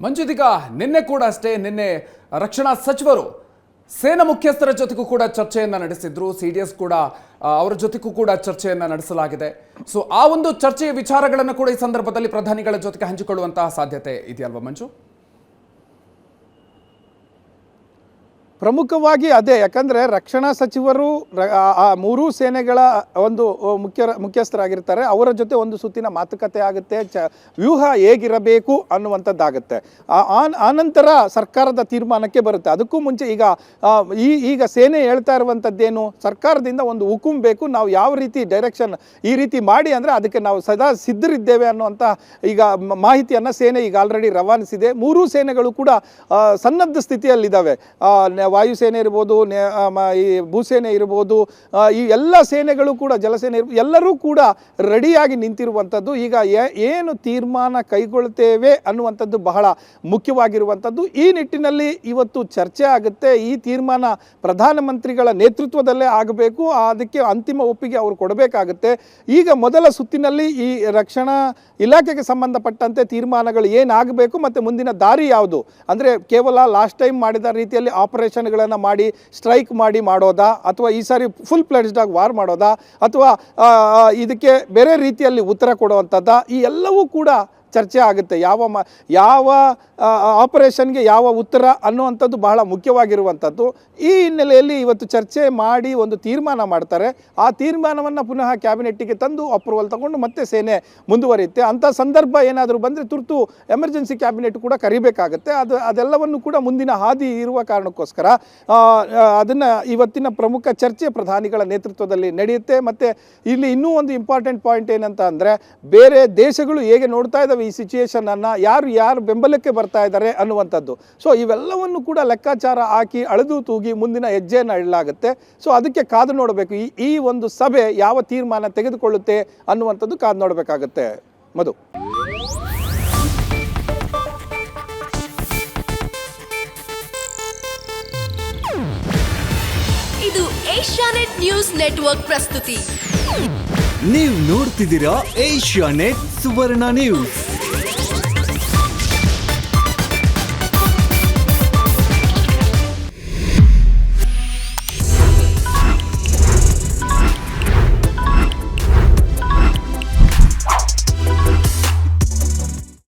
ಮಂಜುದೀಗ ನಿನ್ನೆ ಕೂಡ ಅಷ್ಟೇ ನಿನ್ನೆ ರಕ್ಷಣಾ ಸಚಿವರು ಸೇನಾ ಮುಖ್ಯಸ್ಥರ ಜೊತೆಗೂ ಕೂಡ ಚರ್ಚೆಯನ್ನ ನಡೆಸಿದ್ರು. ಸಿಡಿಎಸ್ ಕೂಡ ಅವರ ಜೊತೆಗೂ ಕೂಡ ಚರ್ಚೆಯನ್ನ ನಡೆಸಲಾಗಿದೆ. ಸೊ ಆ ಒಂದು ಚರ್ಚೆಯ ವಿಚಾರಗಳನ್ನು ಕೂಡ ಈ ಸಂದರ್ಭದಲ್ಲಿ ಪ್ರಧಾನಿಗಳ ಜೊತೆಗೆ ಹಂಚಿಕೊಳ್ಳುವಂತಹ ಸಾಧ್ಯತೆ ಇದೆಯಲ್ವಾ ಮಂಜು? ಪ್ರಮುಖವಾಗಿ ಅದೇ, ಯಾಕಂದರೆ ರಕ್ಷಣಾ ಸಚಿವರು ಆ ಮೂರೂ ಸೇನೆಗಳ ಒಂದು ಮುಖ್ಯಸ್ಥರಾಗಿರ್ತಾರೆ. ಅವರ ಜೊತೆ ಒಂದು ಸುತ್ತಿನ ಮಾತುಕತೆ ಆಗುತ್ತೆ, ವ್ಯೂಹ ಹೇಗಿರಬೇಕು ಅನ್ನುವಂಥದ್ದಾಗುತ್ತೆ. ಆನಂತರ ಸರ್ಕಾರದ ತೀರ್ಮಾನಕ್ಕೆ ಬರುತ್ತೆ. ಅದಕ್ಕೂ ಮುಂಚೆ ಈಗ ಸೇನೆ ಹೇಳ್ತಾ ಇರುವಂಥದ್ದೇನು, ಸರ್ಕಾರದಿಂದ ಒಂದು ಹುಕುಂ ಬೇಕು, ನಾವು ಯಾವ ರೀತಿ ಡೈರೆಕ್ಷನ್ ಈ ರೀತಿ ಮಾಡಿ ಅಂದರೆ ಅದಕ್ಕೆ ನಾವು ಸದಾ ಸಿದ್ಧರಿದ್ದೇವೆ ಅನ್ನುವಂಥ ಈಗ ಮಾಹಿತಿಯನ್ನು ಸೇನೆ ಈಗ ಆಲ್ರೆಡಿ ರವಾನಿಸಿದೆ. ಮೂರೂ ಸೇನೆಗಳು ಕೂಡ ಸನ್ನದ್ಧ ಸ್ಥಿತಿಯಲ್ಲಿದ್ದಾವೆ. ವಾಯುಸೇನೆ ಇರ್ಬೋದು, ಈ ಭೂಸೇನೆ ಇರ್ಬೋದು, ಈ ಎಲ್ಲ ಸೇನೆಗಳು ಕೂಡ, ಜಲಸೇನೆ ಇರ್ಬೋದು, ಎಲ್ಲರೂ ಕೂಡ ರೆಡಿಯಾಗಿ ನಿಂತಿರುವಂಥದ್ದು. ಈಗ ಏನು ತೀರ್ಮಾನ ಕೈಗೊಳ್ತೇವೆ ಅನ್ನುವಂಥದ್ದು ಬಹಳ ಮುಖ್ಯವಾಗಿರುವಂಥದ್ದು. ಈ ನಿಟ್ಟಿನಲ್ಲಿ ಇವತ್ತು ಚರ್ಚೆ ಆಗುತ್ತೆ. ಈ ತೀರ್ಮಾನ ಪ್ರಧಾನಮಂತ್ರಿಗಳ ನೇತೃತ್ವದಲ್ಲೇ ಆಗಬೇಕು, ಅದಕ್ಕೆ ಅಂತಿಮ ಒಪ್ಪಿಗೆ ಅವರು ಕೊಡಬೇಕಾಗುತ್ತೆ. ಈಗ ಮೊದಲ ಸುತ್ತಿನಲ್ಲಿ ಈ ರಕ್ಷಣಾ ಇಲಾಖೆಗೆ ಸಂಬಂಧಪಟ್ಟಂತೆ ತೀರ್ಮಾನಗಳು ಏನಾಗಬೇಕು ಮತ್ತು ಮುಂದಿನ ದಾರಿ ಯಾವುದು ಅಂದರೆ, ಕೇವಲ ಲಾಸ್ಟ್ ಟೈಮ್ ಮಾಡಿದ ರೀತಿಯಲ್ಲಿ ಆಪರೇಷನ್ಗಳನ್ನು ಮಾಡಿ ಸ್ಟ್ರೈಕ್ ಮಾಡಿ ಮಾಡೋದಾ, ಅಥವಾ ಈ ಸಾರಿ ಫುಲ್ ಪ್ಲೆಡ್ಜ್ಡ್ ಆಗಿ ವಾರ್ ಮಾಡೋದಾ, ಅಥವಾ ಇದಕ್ಕೆ ಬೇರೆ ರೀತಿಯಲ್ಲಿ ಉತ್ತರ ಕೊಡುವಂಥದ್ದಾ, ಈ ಎಲ್ಲವೂ ಕೂಡ ಚರ್ಚೆ ಆಗುತ್ತೆ. ಯಾವ ಆಪರೇಷನ್ಗೆ ಯಾವ ಉತ್ತರ ಅನ್ನುವಂಥದ್ದು ಬಹಳ ಮುಖ್ಯವಾಗಿರುವಂಥದ್ದು. ಈ ಹಿನ್ನೆಲೆಯಲ್ಲಿ ಇವತ್ತು ಚರ್ಚೆ ಮಾಡಿ ಒಂದು ತೀರ್ಮಾನ ಮಾಡ್ತಾರೆ. ಆ ತೀರ್ಮಾನವನ್ನು ಪುನಃ ಕ್ಯಾಬಿನೆಟ್ಟಿಗೆ ತಂದು ಅಪ್ರೂವಲ್ ತಗೊಂಡು ಮತ್ತೆ ಸೇನೆ ಮುಂದುವರಿಯುತ್ತೆ. ಅಂಥ ಸಂದರ್ಭ ಏನಾದರೂ ಬಂದರೆ ತುರ್ತು ಎಮರ್ಜೆನ್ಸಿ ಕ್ಯಾಬಿನೆಟ್ ಕೂಡ ಕರಿಬೇಕಾಗುತ್ತೆ. ಅದೆಲ್ಲವನ್ನು ಕೂಡ ಮುಂದಿನ ಹಾದಿ ಇರುವ ಕಾರಣಕ್ಕೋಸ್ಕರ ಅದನ್ನು ಇವತ್ತಿನ ಪ್ರಮುಖ ಚರ್ಚೆ ಪ್ರಧಾನಿಗಳ ನೇತೃತ್ವದಲ್ಲಿ ನಡೆಯುತ್ತೆ. ಮತ್ತು ಇಲ್ಲಿ ಇನ್ನೂ ಒಂದು ಇಂಪಾರ್ಟೆಂಟ್ ಪಾಯಿಂಟ್ ಏನಂತ ಅಂದರೆ, ಬೇರೆ ದೇಶಗಳು ಹೇಗೆ ನೋಡ್ತಾ ಇದ್ದಾವೆ ಈ ಸಿಚುಯೇಷನನ್ನು, ಯಾರು ಬೆಂಬಲಕ್ಕೆ ಬರ್ತಾ ಇದ್ದಾರೆ ಅನ್ನುವಂಥದ್ದು. ಸೊ ಇವೆಲ್ಲವನ್ನು ಕೂಡ ಲೆಕ್ಕಾಚಾರ ಹಾಕಿ ಅಳೆದು ತೂಗಿ ಮುಂದಿನ ಹೆಜ್ಜೆಯನ್ನು ಇಡಲಾಗುತ್ತೆ. ಸೊ ಅದಕ್ಕೆ ಕಾದು ನೋಡಬೇಕು, ಈ ಒಂದು ಸಭೆ ಯಾವ ತೀರ್ಮಾನ ತೆಗೆದುಕೊಳ್ಳುತ್ತೆ ಅನ್ನುವಂಥದ್ದು ಕಾದು ನೋಡಬೇಕಾಗುತ್ತೆ. ಮಧು, ಇದು ಏಷ್ಯಾನೆಟ್ ನ್ಯೂಸ್ ನೆಟ್ವರ್ಕ್ ಪ್ರಸ್ತುತಿ. ನೀವು ನೋಡ್ತಿದ್ದೀರಾ ಏಷ್ಯಾನೆಟ್ ಸುವರ್ಣ ನ್ಯೂಸ್.